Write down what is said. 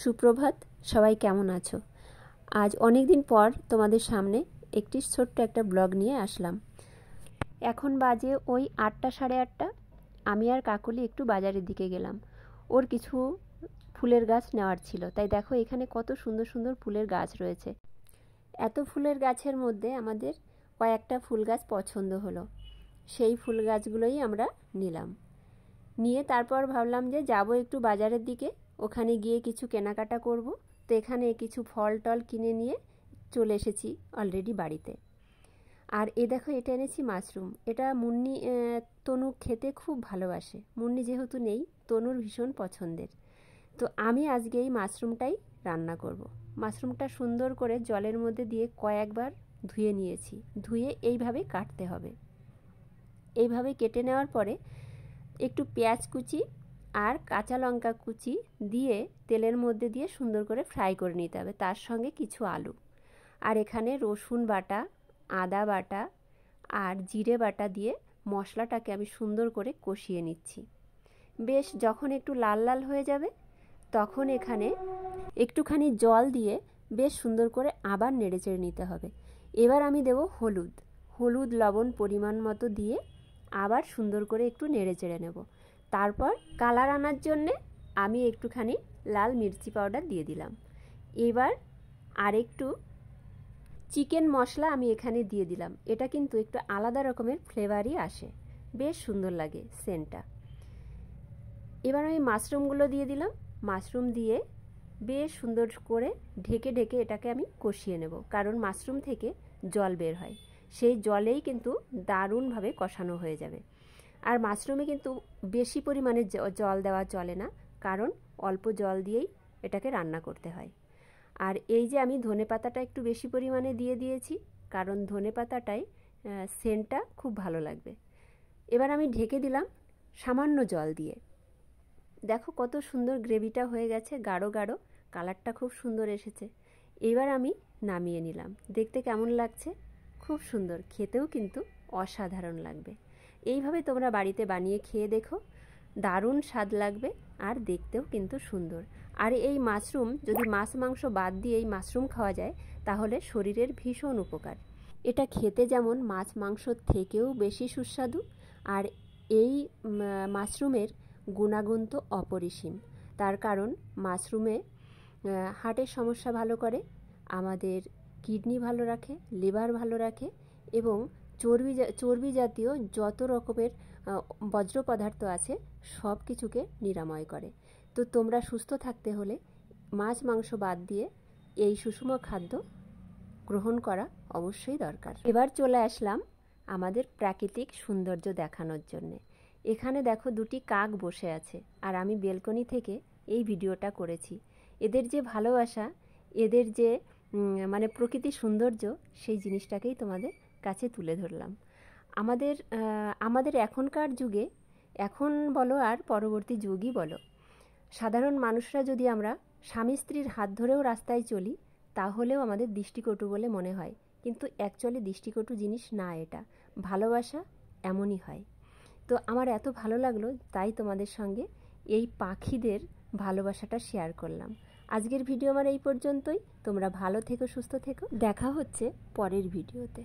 সুপ্রভাত, সবাই কেমন আছো? আজ অনেক দিন পর তোমাদের সামনে একটি ছোট্ট একটা ব্লগ নিয়ে আসলাম। এখন বাজে ওই 8টা সাড়ে 8টা। আমি আর কাকলি একটু বাজারের দিকে গেলাম। ওর কিছু ফুলের গাছ নেওয়ার ছিল, তাই দেখো এখানে কত সুন্দর সুন্দর ফুলের গাছ রয়েছে। এত ফুলের গাছের মধ্যে আমাদের কয়েকটা ফুল গাছ পছন্দ হলো, সেই ফুল গাছগুলোই আমরা নিলাম। নিয়ে তারপর ভাবলাম যে যাব একটু বাজারের দিকে, ওখানে গিয়ে কিছু কেনাকাটা করব। তো এখানে কিছু ফল টল কিনে নিয়ে চলে এসেছি অলরেডি বাড়িতে। আর দেখো এটা এনেছি মাশরুম। এটা মুন্নি তনু খেতে খুব ভালোবাসে। মুন্নি যেহেতু নেই, তনুর ভীষণ পছন্দের। তো আমি আজকে এই মাশরুমটাই রান্না করব। মাশরুমটা সুন্দর করে জলের মধ্যে দিয়ে কয়েকবার ধুয়ে নিয়েছি। ধুয়ে এইভাবে কাটতে হবে। এইভাবে কেটে নেওয়ার পরে একটু পেঁয়াজ কুচি আর কাঁচা লঙ্কা কুচি দিয়ে তেলের মধ্যে দিয়ে সুন্দর করে ফ্রাই করে নিতে হবে, তার সঙ্গে কিছু আলু। আর এখানে রসুন বাটা, আদা বাটা আর জিরে বাটা দিয়ে মশলাটাকে আমি সুন্দর করে কষিয়ে নিচ্ছি। বেশ যখন একটু লাল লাল হয়ে যাবে তখন এখানে একটুখানি জল দিয়ে বেশ সুন্দর করে আবার নেড়েচেড়ে নিতে হবে। এবার আমি দেব হলুদ লবণ পরিমাণ মতো দিয়ে আবার সুন্দর করে একটু নেড়েচেড়ে নেব। তারপর কালার আনার জন্যে আমি একটুখানি লাল মির্চি পাউডার দিয়ে দিলাম। এবার আরেকটু চিকেন মশলা আমি এখানে দিয়ে দিলাম। এটা কিন্তু একটু আলাদা রকমের ফ্লেভারই আসে, বেশ সুন্দর লাগে সেন্টটা। এবার আমি মাশরুমগুলো দিয়ে দিলাম। মাশরুম দিয়ে বেশ সুন্দর করে ঢেকে ঢেকে এটাকে আমি কষিয়ে নেব, কারণ মাশরুম থেকে জল বের হয়। সেই জলেই কিন্তু দারুণভাবে কষানো হয়ে যাবে। আর মাশরুমে কিন্তু বেশি পরিমাণে জল দেওয়া চলে না, কারণ অল্প জল দিয়েই এটাকে রান্না করতে হয়। আর এই যে আমি ধনেপাতাটা একটু বেশি পরিমাণে দিয়ে দিয়েছি, কারণ ধনেপাতাটায় সেন্টটা খুব ভালো লাগবে। এবার আমি ঢেকে দিলাম সামান্য জল দিয়ে। দেখো কত সুন্দর গ্রেভিটা হয়ে গেছে, গাঢ় গাঢ়, কালারটা খুব সুন্দর এসেছে। এবার আমি নামিয়ে নিলাম। দেখতে কেমন লাগছে? খুব সুন্দর, খেতেও কিন্তু অসাধারণ লাগবে। এইভাবে তোমরা বাড়িতে বানিয়ে খেয়ে দেখো, দারুণ স্বাদ লাগবে আর দেখতেও কিন্তু সুন্দর। আর এই মাশরুম যদি মাছ মাংস বাদ দিয়ে এই মাশরুম খাওয়া যায় তাহলে শরীরের ভীষণ উপকার। এটা খেতে যেমন মাছ মাংস থেকেও বেশি সুস্বাদু, আর এই মাশরুমের গুণাগুণ তো অপরিসীম। তার কারণ মাশরুমে হার্টের সমস্যা ভালো করে, আমাদের কিডনি ভালো রাখে, লিভার ভালো রাখে এবং চর্বি জাতীয় যত রকমের বজ্র পদার্থ আছে সব কিছুকে নিরাময় করে। তো তোমরা সুস্থ থাকতে হলে মাছ মাংস বাদ দিয়ে এই সুষম খাদ্য গ্রহণ করা অবশ্যই দরকার। এবার চলে আসলাম আমাদের প্রাকৃতিক সৌন্দর্য দেখানোর জন্যে। এখানে দেখো দুটি কাক বসে আছে, আর আমি বেলকনি থেকে এই ভিডিওটা করেছি। এদের যে ভালোবাসা, এদের যে মানে প্রকৃতির সৌন্দর্য, সেই জিনিসটাকেই তোমাদের কাছে তুলে ধরলাম। আমাদের এখনকার যুগে, এখন বলো আর পরবর্তী যুগই বলো, সাধারণ মানুষরা যদি আমরা স্বামী স্ত্রীর হাত ধরেও রাস্তায় চলি তাহলেও আমাদের দৃষ্টিকটু বলে মনে হয়, কিন্তু অ্যাকচুয়ালি দৃষ্টিকটু জিনিস না, এটা ভালোবাসা এমনই হয়। তো আমার এত ভালো লাগলো, তাই তোমাদের সঙ্গে এই পাখিদের ভালোবাসাটা শেয়ার করলাম। আজকের ভিডিও আমার এই পর্যন্তই। তোমরা ভালো থেকো, সুস্থ থেকো। দেখা হচ্ছে পরের ভিডিওতে।